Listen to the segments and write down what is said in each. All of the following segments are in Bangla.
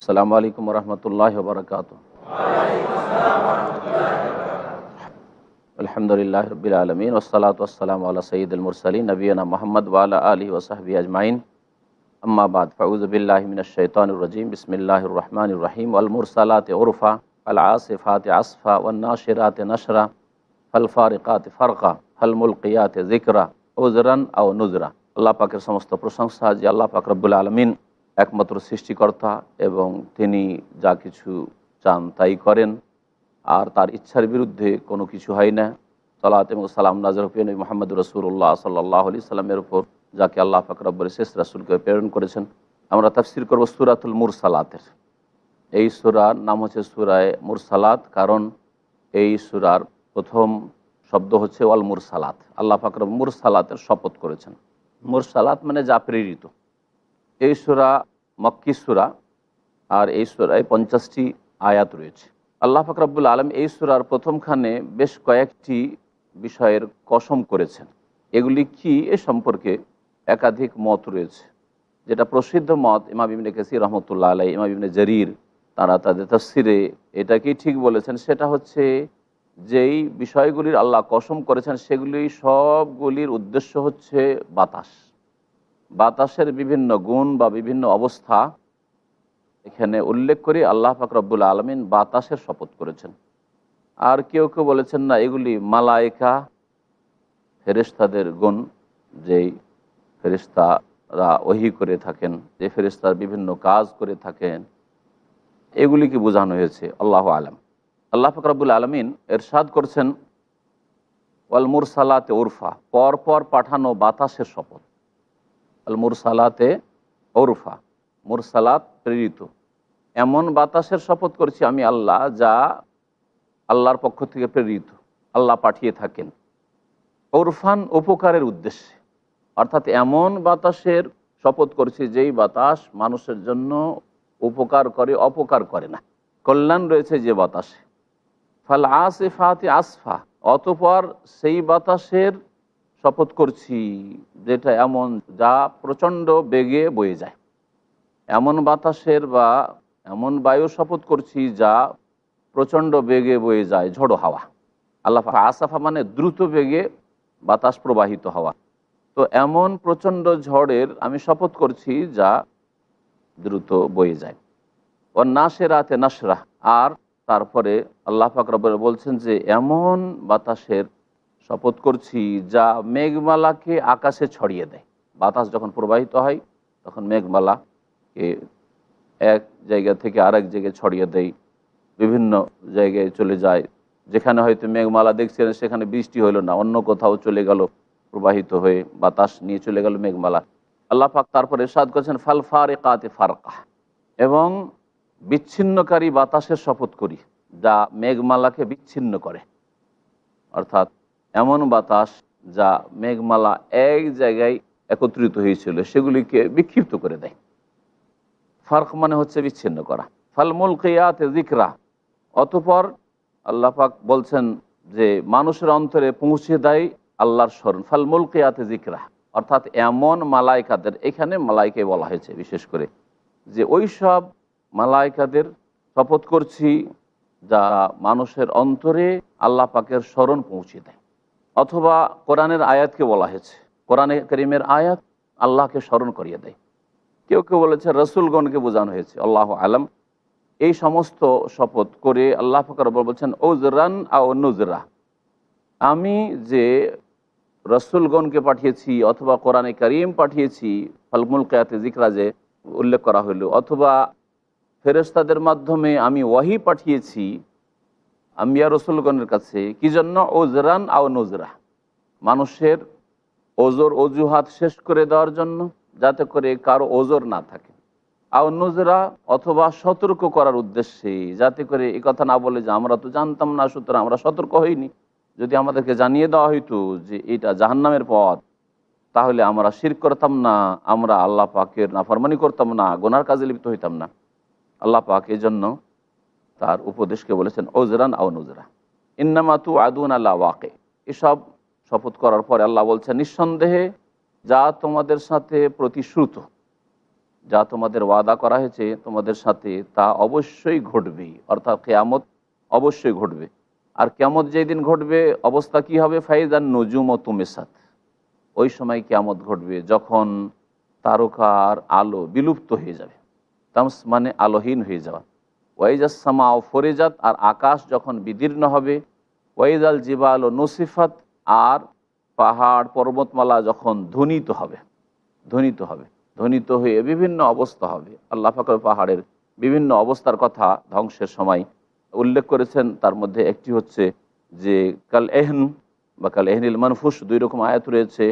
আসসালামু আলাইকুম রহমতুল্লাহ বরকাত। আলহামদুলিল্লাহ রবিল আলমিন ওসলাত ওসালাম আল্লাহ সঈদুল মুরসালিন নবীনা মোহাম্মদ ওয়ালা আলিহি ওসাহবি আজমাইন। আম্মা বাদ, ফাউযু বিল্লাহি মিনাশ শাইতানির রাজিম। বিসমিল্লাহির রহমানির রহিম। ওয়াল মুরসালাতি উরফা আল আসিফাতি আসফা ওয়ান নাশিরাতি নশরা ফাল ফারিকাতি ফারকা ফাল মুলকিয়াতি যিকরা উযরান আও নুজরা। আল্লাহ পাকের সমস্ত প্রশংসা যে আল্লাহ পাক রব্বুল আলমিন একমাত্র সৃষ্টিকর্তা এবং তিনি যা কিছু চান তাই করেন, আর তার ইচ্ছার বিরুদ্ধে কোনো কিছু হয় না। সালাত এবং সালাম নাযিল হোক নবী মুহাম্মদ রাসূলুল্লাহ সাল্লাল্লাহু আলাইহি সাল্লামের উপর, যাকে আল্লাহ পাক রব্বুল শেষ রাসূলকে প্রেরণ করেছেন। আমরা তাফসীর করব সূরাতুল মুরসালাতের। এই সূরার নাম হচ্ছে সূরায়ে মুরসালাত, কারণ এই সূরার প্রথম শব্দ হচ্ছে ওয়াল মুরসালাত। আল্লাহ পাক রব্বুল মুরসালাতের শপথ করেছেন। মুরসালাত মানে যা প্রেরিত। এই সূরা মক্কি সূরা, আর এই সূরায় 50টি আয়াত রয়েছে। আল্লাহ পাক রব্বুল আলামিন এই সূরার প্রথমখানে বেশ কয়েকটি বিষয়ের কসম করেছেন। এগুলি কি এ সম্পর্কে একাধিক মত রয়েছে। যেটা প্রসিদ্ধ মত, ইমাম ইবনে কাসির রহমতুল্লাহ আলাইহি, ইমাম ইবনে জারির, তারা তাদের তাফসিরে এটাকেই ঠিক বলেছেন। সেটা হচ্ছে যেই বিষয়গুলির আল্লাহ কসম করেছেন সেগুলি সবগুলির উদ্দেশ্য হচ্ছে বাতাস, বাতাসের বিভিন্ন গুণ বা বিভিন্ন অবস্থা এখানে উল্লেখ করে আল্লাহ পাক রব্বুল আলামিন বাতাসের শপথ করেছেন। আর কেউ কেউ বলেছেন না, এগুলি মালায়েকা ফেরেশতাদের গুণ, যেই ফেরেশতারা ওহী করে থাকেন, যে ফেরেশতার বিভিন্ন কাজ করে থাকেন, এগুলিকে বোঝানো হয়েছে। আল্লাহু আলাম। আল্লাহ পাক রব্বুল আলামিন ইরশাদ করছেন ওয়াল মুরসালাতে উরফা, পরপর পাঠানো বাতাসের শপথ। আল মুরসালাতে উরফা, মুরসালাত প্রেরিত, এমন বাতাসের শপথ করছি আমি আল্লাহ, যা আল্লাহর পক্ষ থেকে প্রেরিত, আল্লাহ পাঠিয়ে থাকেন উরফান, উপকারের উদ্দেশ্যে। অর্থাৎ এমন বাতাসের শপথ করছি যেই বাতাস মানুষের জন্য উপকার করে, অপকার করে না, কল্যাণ রয়েছে যে বাতাসে। ফাল আসিফাতি আসফা, অতঃপর সেই বাতাসের শপথ করছি যেটা এমন, যা প্রচণ্ড বেগে বয়ে যায়। এমন বাতাসের বা এমন বায়ু শপথ করছি যা প্রচণ্ড বেগে বয়ে যায়, ঝড়ো হাওয়া। আল্লাহ আসাফা মানে দ্রুত বেগে বাতাস প্রবাহিত হওয়া। তো এমন প্রচণ্ড ঝড়ের আমি শপথ করছি যা দ্রুত বয়ে যায়। ও নাশেরাতে নাশরা, আর তারপরে আল্লাহ পাক রব্বুল বলছেন যে এমন বাতাসের শপথ করছি যা মেঘমালাকে আকাশে ছড়িয়ে দেয়। বাতাস যখন প্রবাহিত হয় তখন মেঘমালাকে এক জায়গা থেকে আরেক জায়গায় ছড়িয়ে দেয়, বিভিন্ন জায়গায় চলে যায়। যেখানে হয়তো মেঘমালা দেখছিলেন সেখানে বৃষ্টি হইল না, অন্য কোথাও চলে গেল, প্রবাহিত হয়ে বাতাস নিয়ে চলে গেল মেঘমালা। আল্লাহ পাক তারপরে ইরশাদ করেছেন ফাল ফারিকাতি ফারকা, এবং বিচ্ছিন্নকারী বাতাসের শপথ করি যা মেঘমালাকে বিচ্ছিন্ন করে। অর্থাৎ এমন বাতাস যা মেঘমালা এক জায়গায় একত্রিত হয়েছিল সেগুলিকে বিক্ষিপ্ত করে দেয়। ফারক মানে হচ্ছে বিচ্ছিন্ন করা। ফাল মুলকিয়াতে যিকরা, অতঃপর আল্লাহ পাক বলছেন যে মানুষের অন্তরে পৌঁছে দেয় আল্লাহর স্মরণ। ফাল মুলকিয়াতে যিকরা, অর্থাৎ এমন মালাইকাদের, এখানে মালাইকে বলা হয়েছে বিশেষ করে, যে ওই সব মালাইকাদের শপথ করছি যারা মানুষের অন্তরে আল্লাহ পাকের স্মরণ পৌঁছে দেয়। অথবা কোরআনের আয়াতকে বলা হয়েছে, কোরআনে কারীমের আয়াত আল্লাহকে স্মরণ করিয়ে দেয়। কেউ কেউ বলেছে রসুলগণকে বোঝানো হয়েছে, আল্লাহু আলাম। এই সমস্ত শপথ করে আল্লাহ পাক রব্বুল বলছেন উযরান আও নুজরা, আমি যে রসুলগণকে পাঠিয়েছি অথবা কোরআনে কারীম পাঠিয়েছি, ফাল মুলকিয়াতে যিকরা যে উল্লেখ করা হলো, অথবা ফেরেশতাদের মাধ্যমে আমি ওয়াহি পাঠিয়েছি আম্বিয়া রসুলগণের কাছে, কি জন্য? উযরান আও নুজরা, মানুষের ওজর অজুহাত শেষ করে দেওয়ার জন্য, যাতে করে কারো ওজর না থাকে। আও নুজরা, অথবা সতর্ক করার উদ্দেশ্যে, যাতে করে এই কথা না বলে যে আমরা তো জানতাম না সুতরাং আমরা সতর্ক হইনি। যদি আমাদেরকে জানিয়ে দেওয়া হইতো যে এটা জাহান্নামের পথ, তাহলে আমরা শিরক করতাম না, আমরা আল্লাহ পাকের নাফরমানি করতাম না, গুনার কাজে লিপ্ত হইতাম না। আল্লাহ পাক এই জন্য তার উপদেশকে বলেছেন উযরান আও নুজরা। ইন্নামা তুআদুনা লা ওয়াকি, এসব শপথ করার পরে আল্লাহ বলছেন নিঃসন্দেহে যা তোমাদের সাথে প্রতিশ্রুত, যা তোমাদের ওয়াদা করা হয়েছে তোমাদের সাথে তা অবশ্যই ঘটবেই, অর্থাৎ কিয়ামত অবশ্যই ঘটবে। আর কিয়ামত যেই দিন ঘটবে অবস্থা কি হবে? ফাইজান নজুম ও তুমেসাত, ওই সময় কিয়ামত ঘটবে যখন তারকার আলো বিলুপ্ত হয়ে যাবে। তামস মানে আলোহীন হয়ে যাওয়া। ওয়াইজাস সামা ও ফরিজাত, আর আকাশ যখন বিদীর্ণ হবে। ওয়াইজাল জিবাল ও নসিফাত, আর পাহাড় পর্বতমালা যখন ধ্বনিত হবে, ধ্বনিত হবে, ধ্বনিত হয়ে বিভিন্ন অবস্থা হবে। আল্লাহ পাকের পাহাড়ের বিভিন্ন অবস্থার কথা ধ্বংসের সময় উল্লেখ করেছেন। তার মধ্যে একটি হচ্ছে যে কাল এহন বা কাল এহনিল মানফুস, দুই রকম আয়াত রয়েছে।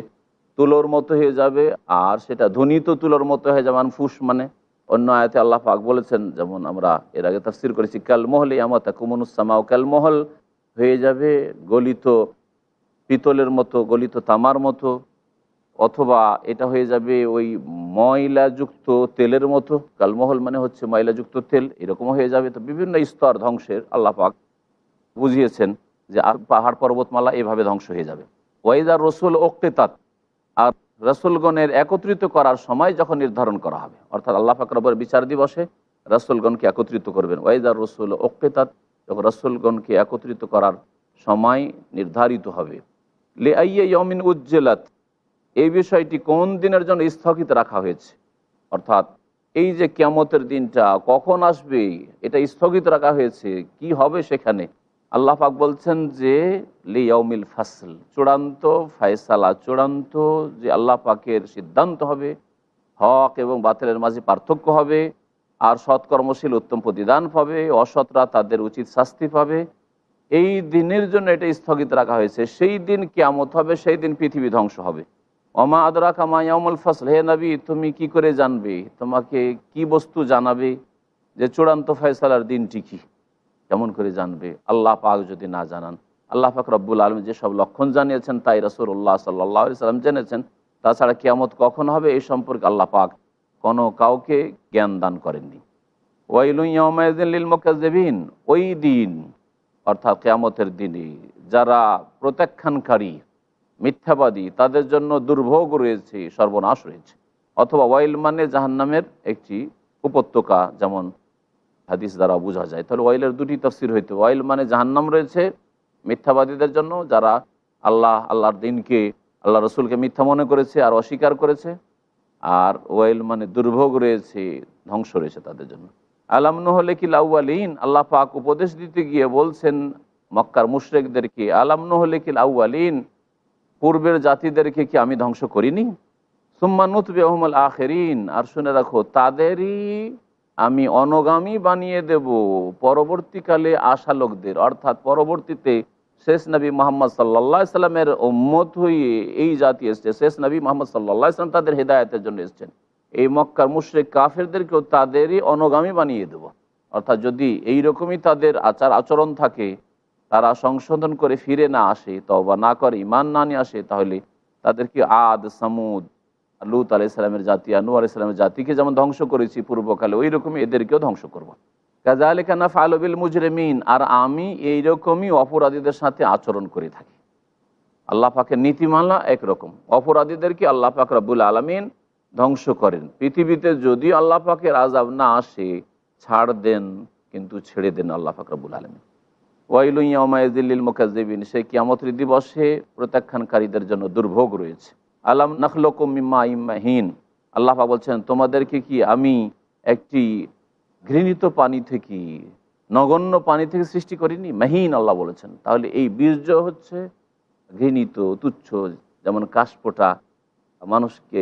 তুলোর মতো হয়ে যাবে, আর সেটা ধ্বনিত তুলোর মতো হয়ে যাবে। মানফুস মানে অন্য আয়াতে আল্লাহ পাক বলেছেন, যেমন আমরা এর আগে তাফসীর করেছি, কাল মহল ইয়ামাতা কুমনুসামাও কাল মহল, হয়ে যাবে গলিত পিতলের মতো, গলিত তামার মতো, অথবা এটা হয়ে যাবে ওই ময়লাযুক্ত তেলের মতো। কালমহল মানে হচ্ছে ময়লাযুক্ত তেল, এরকমও হয়ে যাবে। তো বিভিন্ন স্তর ধ্বংসের আল্লাহ পাক বুঝিয়েছেন যে আর পাহাড় পর্বতমালা এভাবে ধ্বংস হয়ে যাবে। ওয়াইদার রসুল ওক্তেতাত, আর রসুলগণের একত্রিত করার সময় যখন নির্ধারণ করা হবে, অর্থাৎ আল্লাহ পাক রব্বুল বিচার দিবসে রসুলগণকে একত্রিত করবেন। ওয়াইদার রসুল ওক্তেতাত, যখন রসুলগণকে একত্রিত করার সময় নির্ধারিত হবে। লে আইয়ে ইয়মিন উজ্জেলাত, এই বিষয়টি কোন দিনের জন্য স্থগিত রাখা হয়েছে, অর্থাৎ এই যে কিয়ামতের দিনটা কখন আসবে এটা স্থগিত রাখা হয়েছে, কি হবে সেখানে। আল্লাহ পাক বলছেন যে লিয়াউমিল ফাসল, চূড়ান্ত ফায়সালা, চূড়ান্ত যে আল্লাহ পাকের সিদ্ধান্ত হবে, হক এবং বাতিলের মাঝে পার্থক্য হবে, আর সৎকর্মশীল উত্তম প্রতিদান পাবে, অসৎরা তাদের উচিত শাস্তি পাবে। এই দিনের জন্য এটা স্থগিত রাখা হয়েছে। সেই দিন কিয়ামত হবে, সেই দিন পৃথিবী ধ্বংস হবে। ওমা আদরা কামা ইয়াউমুল ফাসল, হে নবী তুমি কি করে জানবে, তোমাকে কি বস্তু জানাবে যে চূড়ান্ত ফয়সালার দিনটি কি, কেমন করে জানবে আল্লাহ পাক যদি না জানান। আল্লাহ পাক রব্বুল আলমী যেসব লক্ষণ জানিয়েছেন তাই রাসূলুল্লাহ সাল্লাল্লাহু আলাইহি সাল্লাম জেনেছেন। তাছাড়া কিয়ামত কখন হবে এই সম্পর্কে আল্লাহ পাক কোনো কাউকে জ্ঞান দান করেননি। ওয়াইলুন ইয়াউমাইযিন লিল মুকাজ্জিবিন, ওই দিন অর্থাৎ কিয়ামতের দিনে যারা প্রত্যাখ্যানকারী, মিথ্যাবাদী, তাদের জন্য দুর্ভোগ রয়েছে, সর্বনাশ রয়েছে। অথবা ওয়াইল মানে জাহান্নামের একটি উপত্যকা, যেমন হাদিস দ্বারা বোঝা যায়। তাহলে ওয়াইলের দুটি তাফসীর হইতে, ওয়াইল মানে জাহান্নাম রয়েছে মিথ্যাবাদীদের জন্য, যারা আল্লাহর দিনকে, আল্লাহ রসুলকে মিথ্যা মনে করেছে আর অস্বীকার করেছে। আর ওয়াইল মানে দুর্ভোগ রয়েছে, ধ্বংস রয়েছে তাদের জন্য। আলাম নহলিকিল আউয়ালিন, আল্লাহ পাক উপদেশ দিতে গিয়ে বলছেন মক্কার মুশরিকদেরকে, আলাম নহলিকিল আউয়ালিন, পূর্বের জাতিদেরকে কি আমি ধ্বংস করিনি? সুম্মা নুতবিউহুমুল আখিরিন, আর শুনে রাখো তাদেরই আমি অনগামী বানিয়ে দেব পরবর্তীকালে আসা লোকদের, অর্থাৎ পরবর্তীতে শেষ নবী মোহাম্মদ সাল্লাল্লাহু আলাইহি সাল্লামের উম্মত হয়ে এই জাতি এসছে। শেষ নবী মোহাম্মদ সাল্লাল্লাহু আলাইহি সাল্লাম তাদের হেদায়েতের জন্য এসছেন। এই মক্কার মুশরিক কাফেরদেরকেও তাদেরই অনগামী বানিয়ে দেব। অর্থাৎ যদি এই রকমই তাদের আচার আচরণ থাকে, তারা সংশোধন করে ফিরে না আসে, তওবা না করে, ঈমান না নিয়ে আসে, তাহলে তাদেরকে আদ, সামুদ, লূত আলাইহিস সালামের জাতি, নূহ আলাইহিস সালামের জাতিকে যেমন ধ্বংস করেছি পূর্বকালে, ওই রকমই এদেরকেও ধ্বংস করব। কাযালিকা নাফআলু বিল মুজরিমিন, আর আমি এইরকমই অপরাধীদের সাথে আচরণ করে থাকি। আল্লাহ পাকের নীতিমালা একরকম, অপরাধীদেরকে আল্লাহ পাক রব্বুল আলামিন ধ্বংস করেন। পৃথিবীতে যদি আল্লাহ পাকের আযাব না আসে, ছাড় দেন, কিন্তু ছেড়ে দেন আল্লাহ পাক রব্বুল আলামিন। ওয়াইলুন ইয়াউমাইযিল লিল মুকাজ্জিবিন, সেই কিয়ামতের দিবসে প্রত্যাখ্যানকারীদের জন্য দুর্ভোগ রয়েছে। আলাম নাখলুকুম মিন মাইন মাহিন, আল্লাহ পাক বলছেন তোমাদেরকে কি আমি একটি ঘৃণিত পানি থেকে, নগণ্য পানি থেকে সৃষ্টি করিনি? মাহিন আল্লাহ বলেছেন। তাহলে এই বীর্য হচ্ছে ঘৃণিত, তুচ্ছ, যেমন কাশফোঁটা মানুষকে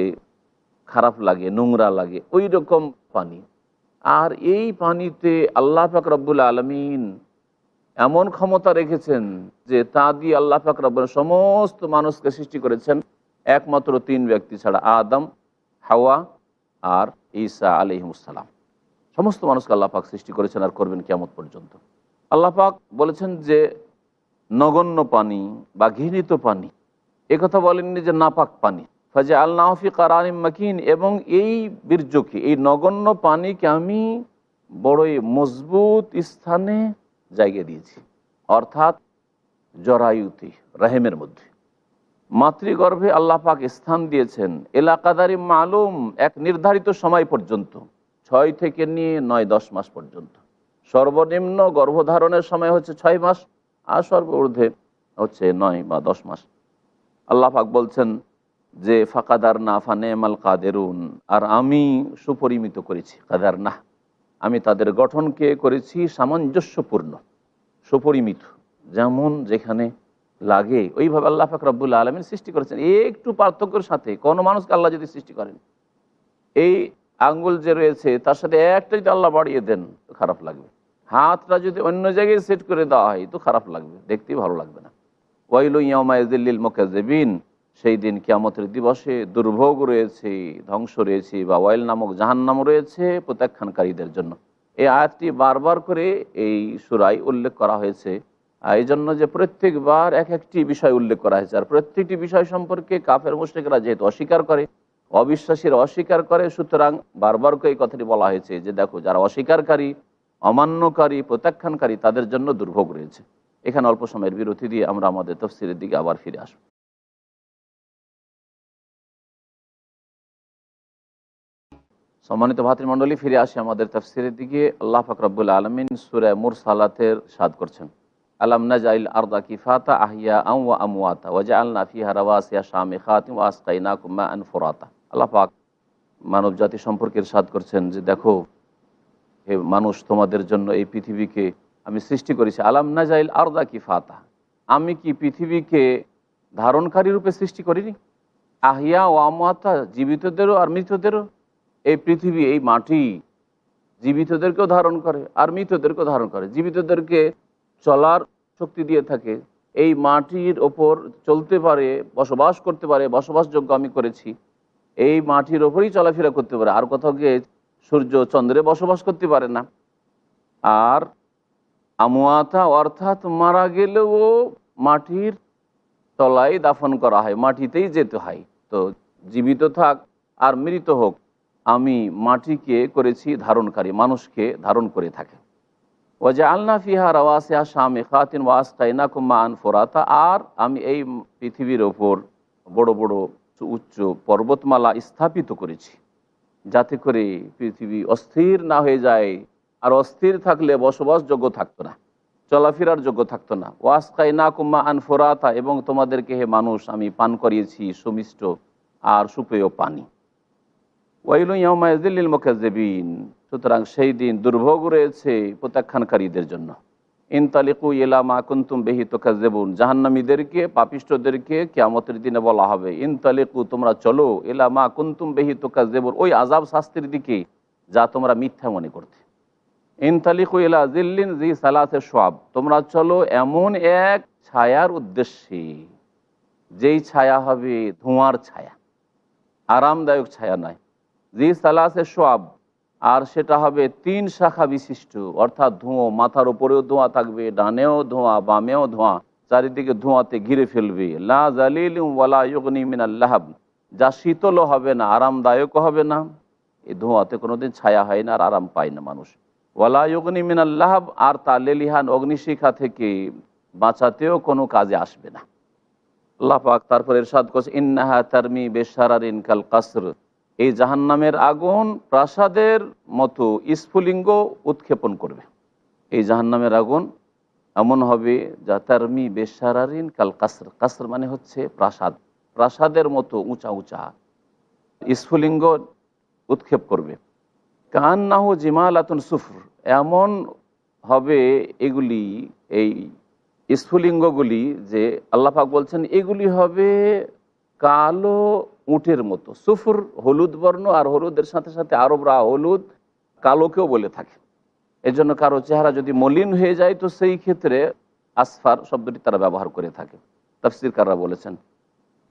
খারাপ লাগে, নোংরা লাগে, ওই রকম পানি। আর এই পানিতে আল্লাহ পাক রব্বুল আলামিন এমন ক্ষমতা রেখেছেন যে তা দিয়ে আল্লাহ পাক রব্বুল সমস্ত মানুষকে সৃষ্টি করেছেন, একমাত্র তিন ব্যক্তি ছাড়া, আদম, হাওয়া আর ঈসা আলাইহিস সালাম। সমস্ত মানুষকে আল্লাহ পাক সৃষ্টি করেছেন আর করবেন কিয়ামত পর্যন্ত। আল্লাহ পাক বলেছেন যে নগণ্য পানি বা ঘৃণিত পানি, একথা বলেননি যে নাপাক পানি। ফাজআলনাহু ফি কারারিম মাকিন, এবং এই বীর্যকে, এই নগণ্য পানিকে আমি বড়ই মজবুত স্থানে জায়গা দিয়েছি, অর্থাৎ জরায়ুতে, রাহেমের মধ্যে। মাতৃগর্ভে আল্লাহ পাক স্থান দিয়েছেন এলাকাদারি মালুম, এক নির্ধারিত সময় পর্যন্ত, 6 থেকে নিয়ে 9-10 মাস পর্যন্ত। সর্বনিম্ন গর্ভধারণের সময় হচ্ছে 6 মাস, আর সর্বঊর্ধ্বে হচ্ছে 9 বা 10 মাস। আল্লাহ পাক বলছেন যে ফাকাদার না ফানেমাল কাদেরুন, আর আমি সুপরিমিত করেছি। কাদার না, আমি তাদের গঠনকে করেছি সামঞ্জস্যপূর্ণ, সুপরিমিত, যেমন যেখানে লাগে ওইভাবে আল্লাহ পাক রব্বুল আলামিন সৃষ্টি করেছেন। একটু পার্থক্যের সাথে কোনো মানুষকে আল্লাহ যদি সৃষ্টি করেন, এই আঙ্গুল যে রয়েছে তার সাথে একটা যদি আল্লাহ বাড়িয়ে দেন তো খারাপ লাগবে, হাতটা যদি অন্য জায়গায় সেট করে দেওয়া হয় তো খারাপ লাগবে, দেখতেই ভালো লাগবে না। ওয়াইলু ইয়াউমা ইযিল্লিল মুকাজ্জিবিন, সেই দিন কিয়ামতের দিবসে দুর্ভোগ রয়েছে, ধ্বংস রয়েছে, বা ওয়াইল নামক জাহান্নাম রয়েছে প্রত্যাখ্যানকারীদের জন্য। এই আয়াতটি বারবার করে এই সূরায় উল্লেখ করা হয়েছে, এই জন্য যে প্রত্যেকবার এক একটি বিষয় উল্লেখ করা হয়েছে, আর প্রত্যেকটি বিষয় সম্পর্কে কাফের মুশরিকরা যেহেতু অস্বীকার করে, অবিশ্বাসীরা অস্বীকার করে, সুতরাং বারবার করে এই কথাটি বলা হয়েছে যে দেখো, যারা অস্বীকারী, অমান্যকারী, প্রত্যাখ্যানকারী, তাদের জন্য দুর্ভোগ রয়েছে। এখানে অল্প সময়ের বিরতি দিয়ে আমরা আমাদের তাফসীরের দিকে আবার ফিরে আসব। সম্মানিত ভাতৃমণ্ডলী, ফিরে আসি আমাদের তাফসীরের দিকে। আল্লাহ পাক রব্বুল আলামিন সূরা মুরসালাতের সাদ করছেন, আলাম নাজাইল আরদা কিফাতা আহিয়া ওয়া আমওয়াতা ওয়া জাআলনা ফিহা রাওয়াসিয়া শামিখাতিন ওয়া আসকাইনাকুম মাআন ফুরাতা। আল্লাহ পাক মানব জাতি সম্পর্কে ইরশাদ করছেন যে দেখো হে মানুষ, তোমাদের জন্য এই পৃথিবীকে আমি সৃষ্টি করেছি। আলাম নাজাইল আরদা কিফাতা, আমি কি পৃথিবীকে ধারণকারী রূপে সৃষ্টি করিনি? আহিয়া ও আমওয়াতা, জীবিতদেরও আর মৃতদেরও। এই পৃথিবী, এই মাটি জীবিতদেরকেও ধারণ করে আর মৃতদেরকেও ধারণ করে। জীবিতদেরকে চলার শক্তি দিয়ে থাকে, এই মাটির ওপর চলতে পারে, বসবাস করতে পারে, বসবাসযোগ্য আমি করেছি। এই মাটির ওপরেই চলাফেরা করতে পারে, আর কোথাও গিয়ে সূর্য চন্দ্রে বসবাস করতে পারে না। আর আমওয়াতা অর্থাৎ মারা গেলেও মাটির তলায় দাফন করা হয়, মাটিতেই যেতে হয়। তো জীবিত থাক আর মৃত হোক, আমি মাটিকে করেছি ধারণকারী, মানুষকে ধারণ করে থাকে। ওয়াজআলনা ফিহা রাওয়াসিয়া শামিখাতিন ওয়া আসকাইনাকুম মাআন ফুরাতা, আর আমি এই পৃথিবীর ওপর বড় বড় উচ্চ পর্বতমালা স্থাপিত করেছি, যাতে করে পৃথিবী অস্থির না হয়ে যায়, আর অস্থির থাকলে বসবাসযোগ্য থাকতো না, চলাফেরার যোগ্য থাকতো না। ওয়াসকাইনাকুম মাআন ফুরাতা, এবং তোমাদেরকে হে মানুষ আমি পান করিয়েছি সুমিষ্ট আর সুপেয় পানি। ওয়াইলু ইয়াউমা ইযিল্লিল মুকাজ্জিবিন, সুতরাং সেই দিন দুর্ভোগ রয়েছে প্রত্যাখ্যানকারীদের জন্য। ইনতালিকু ইলা মা কুনতুম বিহি তুকাজ্জিবুন, জাহান্নামীদেরকে, পাপিষ্ঠদেরকে কিয়ামতের দিনে বলা হবে, ইনতালিকু, তোমরা চলো, ইলা মা কুনতুম বিহি তুকাজ্জিবুন, ওই আযাব শাস্তির দিকে যা তোমরা মিথ্যা মনে করতে। ইনতালিকু ইলা যিল্লিন জি সালাসে শুআব, তোমরা চলো এমন এক ছায়ার উদ্দেশ্যে, যেই ছায়া হবে ধোঁয়ার ছায়া, আরামদায়ক ছায়া নয়। জি সালাসে শুআব, আর সেটা হবে 3 শাখা বিশিষ্ট, অর্থাৎ ধোঁয়া, মাথার উপরেও ধোঁয়া থাকবে, ডানেও ধোঁয়া, বামেও ধোঁয়া, চারিদিকে ধোঁয়াতে ঘিরে ফেলবে। লা জালিলিন ওয়ালা ইউগনি মিনাল লাহাব, যা শীতলও হবে না, আরামদায়কও হবে না। এই ধোঁয়াতে কোনোদিন ছায়া হয় না আর আরাম পায় না মানুষ। ওয়ালা ইউগনি মিনাল লাহাব, আর তা লেলিহান অগ্নিশিখা থেকে বাঁচাতেও কোনো কাজে আসবে না। আল্লাহ পাক তারপর ইরশাদ করছে, ইন্নাহা তারমি বিশারারিন কাল কাসর, এই জাহান্নামের আগুন প্রাসাদের মতো স্ফুলিঙ্গ উৎক্ষেপণ করবে। এই জাহান্নামের আগুন এমন হবে যা তারমি বেশারারিন কাল কাসর, কাসর মানে হচ্ছে প্রাসাদ, প্রাসাদের মতো উঁচা উঁচা স্ফুলিঙ্গ উৎক্ষেপ করবে। কান্নাহু জিমালাতুন সুফর, এমন হবে এগুলি, এই স্ফুলিঙ্গগুলি, যে আল্লাহ পাক বলছেন এগুলি হবে কালো উটের মতো। সুফর হলুদ বর্ণ, আর হলুদের সাথে সাথে আরবরা হলুদ কালোকেও বলে থাকে। এজন্য কারো চেহারা যদি মলিন হয়ে যায় তো সেই ক্ষেত্রে আসফার শব্দটি তারা ব্যবহার করে থাকে, তাফসীরকাররা বলেছেন।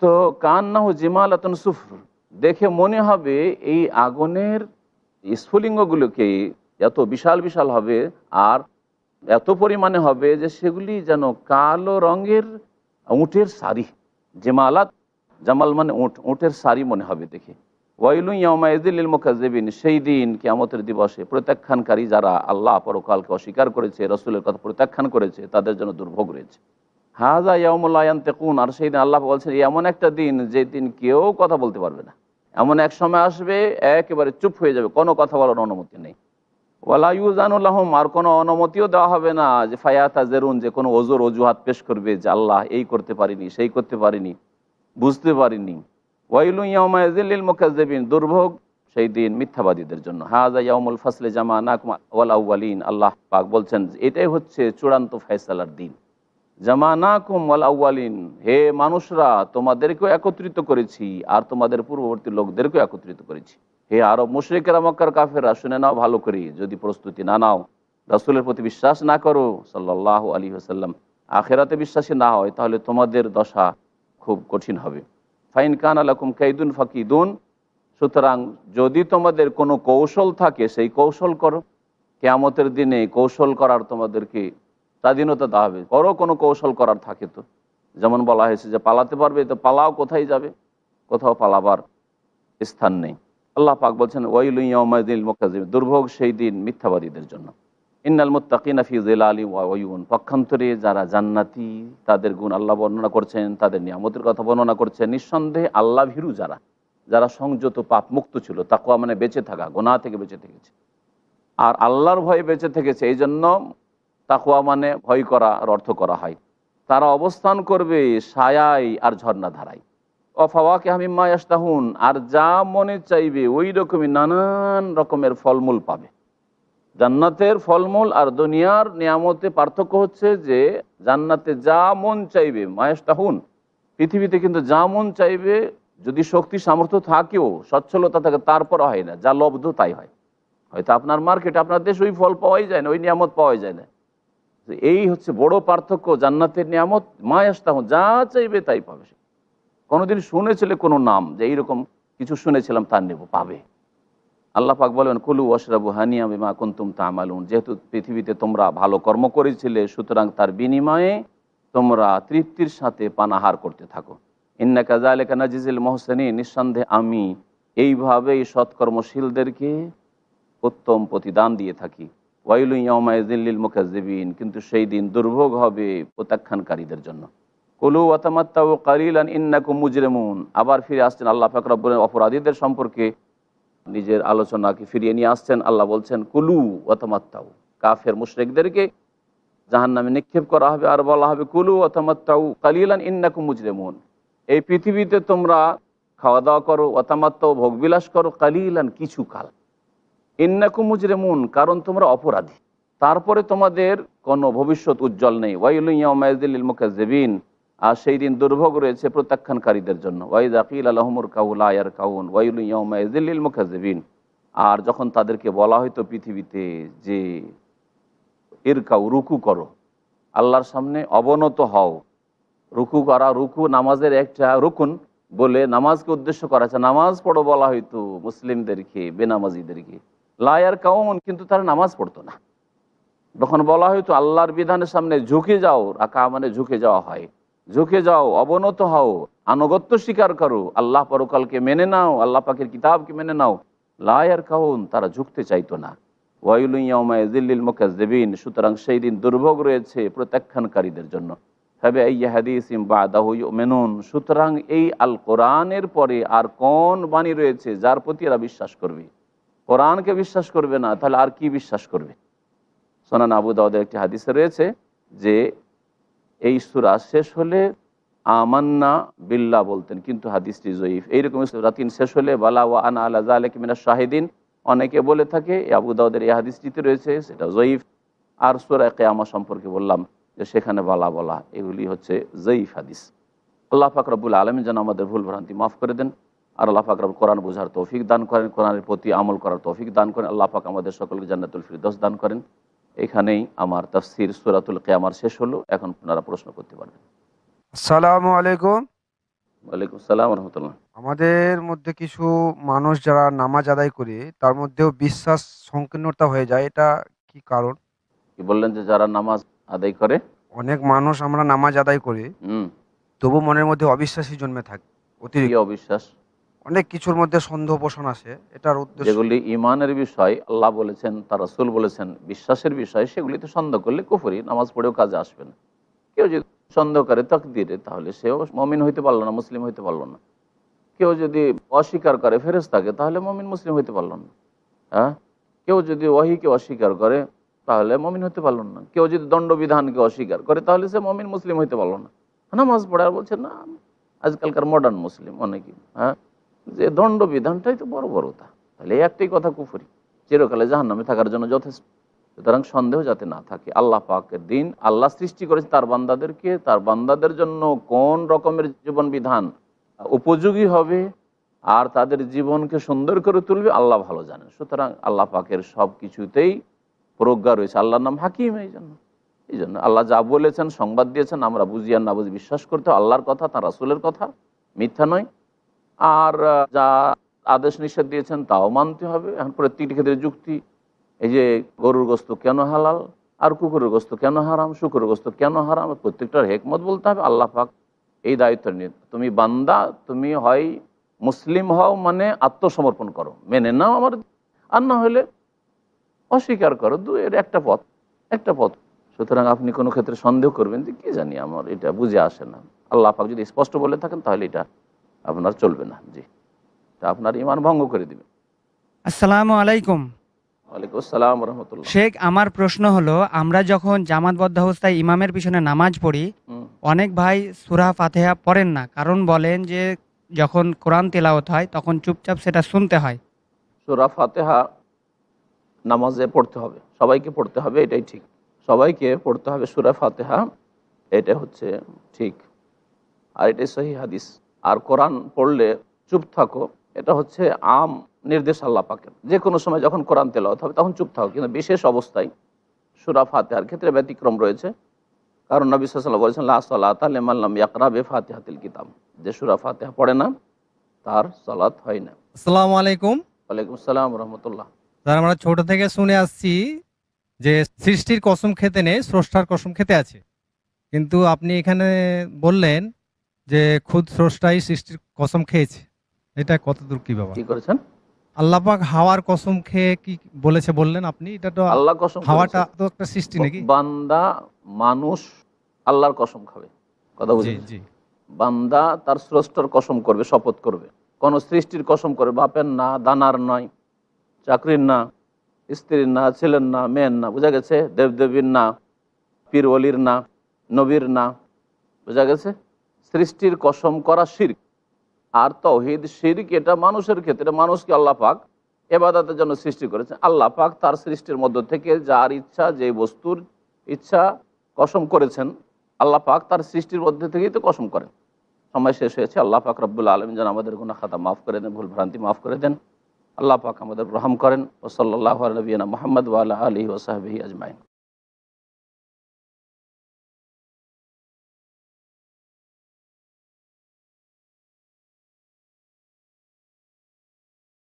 তো কান্নাহু জিমালাতুন সুফর, দেখে মনে হবে এই আগুনের স্ফুলিঙ্গগুলোকে এত বিশাল বিশাল হবে, আর এত পরিমাণে হবে যে সেগুলি যেন কালো রঙের উটের সারি। জেমালাত, জামাল মানে উট, উটের সারি মনে হবে দেখে। ওয়াইলু ইয়াউমা ইযিল্লিল মুকাজ্জিবিন, সেই দিন কিয়ামতের দিবসে প্রত্যাখ্যানকারী যারা আল্লাহ পরকালকে অস্বীকার করেছে, রাসূলের কথা প্রত্যাখ্যান করেছে, তাদের জন্য দুর্ভোগ রয়েছে। হাজা ইয়াউমুল লা ইয়ানতিকুন, আর সেই দিন আল্লাহ বলছেন এমন একটা দিন যে দিন কেউ কথা বলতে পারবে না। এমন এক সময় আসবে একেবারে চুপ হয়ে যাবে, কোনো কথা বলার অনুমতি নেই। ওয়ালা ইউজানু লাহুম, আর কোনো অনুমতিও দেওয়া হবে না যে ফায়াতাজেরুন, যে কোনো অজুহাত পেশ করবে যে আল্লাহ এই করতে পারিনি, সেই করতে পারিনি, বুঝতে পারিনি। ওয়াইলু ইয়াউমাইযিল লিল মুকাজ্জিবিন, দুর্ভোগ সেই দিন মিথ্যাবাদীদের জন্য। হাযা ইয়াউমুল ফাসলি জামানাকুম ওয়াল আউয়ালিন, আল্লাহ পাক বলছেন যে এটাই হচ্ছে চূড়ান্ত ফয়সালার দিন। জামানাকুম ওয়াল আউয়ালিন, হে মানুষরা তোমাদেরকেও একত্রিত করেছি আর তোমাদের পূর্ববর্তী লোকদেরকেও একত্রিত করেছি। হে আরব মুশরিকেরা, মক্কার কাফেররা, শুনে নাও ভালো করে, যদি প্রস্তুতি না নাও, রাসূলের প্রতি বিশ্বাস না করো সাল্লাল্লাহু আলাইহি ওয়াসাল্লাম, আখিরাতে বিশ্বাসী না হয়, তাহলে তোমাদের দশা খুব কঠিন হবে। ফাইন কানা লাকুম কাইদুন ফাকিদুন, সুতরাং যদি তোমাদের কোনো কৌশল থাকে সেই কৌশল করো। কিয়ামতের দিনে কৌশল করার তোমাদেরকে স্বাধীনতা দেওয়া হবে, করো কোনো কৌশল করার থাকে তো। যেমন বলা হয়েছে যে পালাতে পারবে তো পালাও, কোথায় যাবে, কোথাও পালাবার স্থান নেই। আল্লাহ পাক বলছেন ওয়াইলু ইয়াউমাইযিল মুকাজ্জিবিন, দুর্ভোগ সেই দিন মিথ্যাবাদীদের জন্য। ইন্নাল মুত্তাকিনা ফি যিলালি ওয়া উয়ুন, পক্ষান্তরে যারা জান্নাতি তাদের গুণ আল্লাহ বর্ণনা করছেন, তাদের নিয়ামতের কথা বর্ণনা করছেন। নিঃসন্দেহে আল্লাহ ভীরু যারা, যারা সংযত পাপ মুক্ত ছিল, তাকওয়া মানে বেঁচে থাকা, গুনাহ থেকে বেঁচে থেকেছে আর আল্লাহর ভয়ে বেঁচে থেকেছে, এই জন্য তাকওয়া মানে ভয় করার অর্থ করা হয়। তারা অবস্থান করবে ছায়ায় আর ঝর্ণা ধারায়। অফাওয়াকিহা মিম্মা ইয়াশতাহুন, আর যা মনে চাইবে ওই রকমই নানান রকমের ফলমূল পাবে। জান্নাতের ফলমূল আর দুনিয়ার নিয়ামতে পার্থক্য হচ্ছে যে জান্নাতে যা মন চাইবে মায়াশতাহুন, পৃথিবীতে কিন্তু যা মন চাইবে যদি শক্তি সামর্থ্য থাকেও, সচ্ছলতা থাকে, তারপর হয় না, যা লব্ধ তাই হয়। হয়তো আপনার মার্কেটে আপনার দেশে ওই ফল পাওয়াই যায় না, ওই নিয়ামত পাওয়াই যায় না। এই হচ্ছে বড় পার্থক্য জান্নাতের নিয়ামত। মায়াশতাহুন, যা চাইবে তাই পাবে। কোনোদিন শুনেছিলে কোনো নাম যে এইরকম কিছু শুনেছিলাম তার নেব, পাবে। আল্লাহ পাক বলেন কুলু ওয়াশরাবু হানিয়া বিমা কুনতুম তা'মালুন, যেহেতু পৃথিবীতে তোমরা ভালো কর্ম করেছিলে, সুতরাং তার বিনিময়ে তোমরা তৃপ্তির সাথে পানাহার করতে থাকো। ইন্না কাযালিকা নাজিজিল মুহসিনিন, নিঃসন্দেহে আমি এইভাবেই সৎকর্মশীলদেরকে উত্তম প্রতিদান দিয়ে থাকি। ওয়াইলু ইয়াউমাইযিল লিল মুকাজ্জিবিন, কিন্তু সেই দিন দুর্ভোগ হবে প্রত্যাখ্যানকারীদের জন্য। কুলু ওয়া তামাত্তাউ কালিলান ইন্নাকুম মুজরিমুন, আবার ফিরে আসছেন আল্লাহ পাক রব্বুল অপরাধীদের সম্পর্কে নিজের আলোচনাকে ফিরিয়ে নিয়ে আসছেন। আল্লাহ বলছেন কুলু ওয়া তামাত্তাউ, কাফের মুশরিকদেরকে জাহান্নামে নিক্ষেপ করা হবে আর বলা হবে কুলু ওয়া তামাত্তাউ কালিলান ইন্নাকুম মুজরিমুন, এই পৃথিবীতে তোমরা খাওয়া দাওয়া করো, ওয়া তামাত্তাউ ভোগবিলাস করো, কালিলান কিছুকাল, ইন্নাকুম মুজরিমুন কারণ তোমরা অপরাধী, তারপরে তোমাদের কোনো ভবিষ্যৎ উজ্জ্বল নেই। ওয়াইলু ইয়াউমাইযিল লিল মুকাজ্জিবিন, আর সেই দিন দুর্ভোগ রয়েছে প্রত্যাখ্যানকারীদের জন্য। ওয়াইযা কিলা লাহুমুর কাউ লা ইয়ারকাউন ওয়াইলু ইয়াউমাইযিল লিল মুকাজ্জিবিন, আর যখন তাদেরকে বলা হয়তো পৃথিবীতে যে ইরকাউ, রুকু করো, আল্লাহর সামনে অবনত হও, রুকু করা, রুকু নামাজের একটা রুকুন বলে নামাজকে উদ্দেশ্য করা আছে, নামাজ পড়ো বলা হয়তো মুসলিমদেরকে, বেনামাজিদেরকে। লা ইয়ারকাউন, কিন্তু তারা নামাজ পড়তো না। যখন বলা হয়তো আল্লাহর বিধানের সামনে ঝুঁকে যাও, রাকা মানে ঝুঁকে যাওয়া হয়, ঝুঁকে যাও, অবনত হও, আনুগত্য স্বীকার করো, আল্লাহ পরকালকে মেনে নাও, আল্লাহ পাকের কিতাবকে মেনে নাও, লা ইয়ারকাউন, তারা ঝুঁকতে চাইতো না। ওয়াইলু ইয়াউমাইযিল লিল মুকাজ্জিবিন, সুতরাং সেই দিন দুর্ভোগ রয়েছে প্রত্যাখ্যানকারীদের জন্য। ফাবিআইয়ি হাদিসিন বাদাহু ইউমিনুন, সুতরাং এই আল কোরআনের পরে আর কোন বাণী রয়েছে যার প্রতি এরা বিশ্বাস করবে? কোরআনকে বিশ্বাস করবে না, তাহলে আর কি বিশ্বাস করবে? সুনান আবু দাউদের একটি হাদিসে রয়েছে যে এই সূরা শেষ হলে আমান্না বিল্লাহ বলতেন, কিন্তু হাদিসটি জয়ীফ। এইরকম সূরা 3 শেষ হলে বালা ওয়া আনা আলা যালিকা মিনাশ শাহিদিন অনেকে বলে থাকে, আবু দাউদের এই হাদিসটিতে রয়েছে, সেটা জয়ীফ। আর সূরা কিয়ামা সম্পর্কে বললাম যে সেখানে বালা বলা, এগুলি হচ্ছে জয়ীফ হাদিস। আল্লাহ পাক রব্বুল আলামিন যেন আমাদের ভুল ভ্রান্তি মাফ করে দেন, আর আল্লাহ পাক রব্বুল কোরআন বোঝার তৌফিক দান করেন, কোরআনের প্রতি আমল করার তৌফিক দান করেন। আল্লাহ পাক আমাদের সকলকে জান্নাতুল ফিরদৌস দান করেন। এখানেই আমার তাফসীর সূরাতুল কিয়ামার শেষ হলো। এখন আপনারা প্রশ্ন করতে পারবেন। আসসালামু আলাইকুম। ওয়ালাইকুম আসসালাম ওয়া রাহমাতুল্লাহ। আমাদের মধ্যে কিছু মানুষ যারা নামাজ আদায় করে তার মধ্যেও বিশ্বাস সংকীর্ণতা হয়ে যায়, এটা কি কারণ? কি বললেন যে যারা নামাজ আদায় করে? অনেক মানুষ আমরা নামাজ আদায় করি, হুম। তবু মনের মধ্যে অবিশ্বাসী জন্মে থাকে কি অতিরিক্ত। অবিশ্বাস? অনেক কিছুর মধ্যে সন্দেহ পোষণ আসে, এটার উদ্দেশ্য যেগুলি ইমানের বিষয় আল্লাহ বলেছেন, তার রাসূল বলেছেন, বিশ্বাসের বিষয়, সেগুলিতে সন্দেহ করলে কুফরি, নামাজ পড়েও কাজে আসবে না। কেউ যদি সন্দেহ করে তাকদীরে, তাহলে সেও মুমিন হইতে পারলো না, মুসলিম হইতে পারলো না। কেউ যদি অস্বীকার করে ফেরেশতাকে, তাহলে মুমিন মুসলিম হইতে পারলো না। হ্যাঁ, কেউ যদি ওহীকে অস্বীকার করে, তাহলে মুমিন হতে পারলো না। কেউ যদি দণ্ডবিধানকে অস্বীকার করে, তাহলে সে মুমিন মুসলিম হইতে পারলো না। নামাজ পড়ে আর বলছে না আজকালকার মডার্ন মুসলিম অনেকে, হ্যাঁ, যে দণ্ডবিধানটাই তো বর্বরতা, তাহলে এই একটাই কথা কুফরি, চিরকালে জাহান্নামে থাকার জন্য যথেষ্ট। সুতরাং সন্দেহ যাতে না থাকে। আল্লাহ পাকের দিন, আল্লাহ সৃষ্টি করেছে তার বান্দাদেরকে, তার বান্দাদের জন্য কোন রকমের জীবন বিধান উপযোগী হবে আর তাদের জীবনকে সুন্দর করে তুলবে আল্লাহ ভালো জানেন। সুতরাং আল্লাহ পাকের সব কিছুতেই প্রজ্ঞা রয়েছে। আল্লাহর নাম হাকিম। এই জন্য আল্লাহ যা বলেছেন, সংবাদ দিয়েছেন, আমরা বুঝি আর না বুঝি বিশ্বাস করতে হবে। আল্লাহর কথা, তার রাসূলের কথা মিথ্যা নয়। আর যা আদেশ নিষেধ দিয়েছেন তাও মানতে হবে। এখন প্রত্যেকটি ক্ষেত্রে যুক্তি, এই যে গরুর গোস্ত কেন হালাল আর কুকুরের গোস্ত কেন হারাম, শুকুরের গোস্ত কেন হারাম, প্রত্যেকটার হেকমত বলতে হবে। আল্লাহ পাক এই দায়িত্ব নিয়ে, তুমি বান্দা, তুমি হয় মুসলিম হও মানে আত্মসমর্পণ করো, মেনে নাও আমার, আর না হলে অস্বীকার করো। এর একটা পথ। সুতরাং আপনি কোনো ক্ষেত্রে সন্দেহ করবেন যে কি জানি আমার এটা বুঝে আসে না, আল্লাহ পাক যদি স্পষ্ট বলে থাকেন তাহলে এটা আপনার চলবে না। জি, এটা আপনার ঈমান ভঙ্গ করে দিবে। আসসালামু আলাইকুম। ওয়ালাইকুম আসসালাম রহমতুল্লাহ। শেখ, আমার প্রশ্ন হলো, আমরা যখন জামাতবদ্ধ অবস্থায় ইমামের পিছনে নামাজ পড়ি, অনেক ভাই সূরা ফাতিহা পড়েন না, কারণ বলেন যে যখন কোরআন তেলাওয়াত হয় তখন চুপচাপ সেটা শুনতে হয়। সূরা ফাতিহা নামাজে পড়তে হবে, সবাইকে পড়তে হবে, এটাই ঠিক। সবাইকে পড়তে হবে সূরা ফাতিহা, এটা হচ্ছে ঠিক, আর এটাই সহিহ হাদিস। আর কোরআন পড়লে চুপ থাকো, এটা হচ্ছে আম নির্দেশ আল্লাহ পাকের। যে কোনো সময় যখন কোরআন তেলাওয়াত হবে তখন চুপ থাকো, কিন্তু বিশেষ অবস্থায় সূরা ফাতিহার ক্ষেত্রে ব্যতিক্রম রয়েছে। কারণ নবী সাল্লাল্লাহু আলাইহি ওয়াসাল্লাম বলেছেন, লা সালাতা লিমান লাম ইয়াকরা বিফাতিহাতিল কিতাব, যে সূরা ফাতিহা পড়ে না তার সালাত হয় না। আসসালামু আলাইকুম। ওয়ালাইকুম আসসালাম রহমতুল্লাহ। স্যার, আমরা ছোট থেকে শুনে আসছি যে সৃষ্টির কসম খেতে নেই, স্রষ্টার কসম খেতে আছে। কিন্তু আপনি এখানে বললেন যে খুদ স্রষ্টাই সৃষ্টির কসম খেয়েছে, এটা কতদূর কি বাবা? কি করেছেন? আল্লাহ পাক হাওয়ার কসম খেয়ে কি বলেছে বললেন আপনি? এটা তো আল্লাহ কসম হাওয়াটা করেছে। তো একটা সৃষ্টি নাকি? বান্দা মানুষ আল্লাহর কসম খাবে, কথা জি বুঝেছেন? জি। বান্দা তার স্রষ্টার কসম করবে, শপথ করবে, কোন সৃষ্টির কসম করবে, বাপের না, দানার নয়, চাকরির না, স্ত্রীর না, ছেলের না, মেয়ের না, বোঝা গেছে, দেবদেবীর না, পীর ওলির না, নবীর না, বোঝা গেছে। সৃষ্টির কসম করা শিরক। আর তাওহীদ শিরক, এটা মানুষের ক্ষেত্রে, মানুষকে আল্লাহ পাক ইবাদতের জন্য সৃষ্টি করেছেন। আল্লাহ পাক তার সৃষ্টির মধ্য থেকে যার ইচ্ছা, যে বস্তুর ইচ্ছা কসম করেছেন, আল্লাহ পাক তার সৃষ্টির মধ্যে থেকেই তো কসম করেন। সময় শেষ হয়েছে। আল্লাহ পাক রব্বুল আলামিন যেন আমাদের গুনাহ খাতা মাফ করে দেন, ভুল ভ্রান্তি মাফ করে দেন। আল্লাহ পাক আমাদের রহম করেন। ওয়া সাল্লাল্লাহু আলা নবিয়িনা মুহাম্মদ ওয়া আলা আলিহি ওয়া সাহবিহি আজমাইন।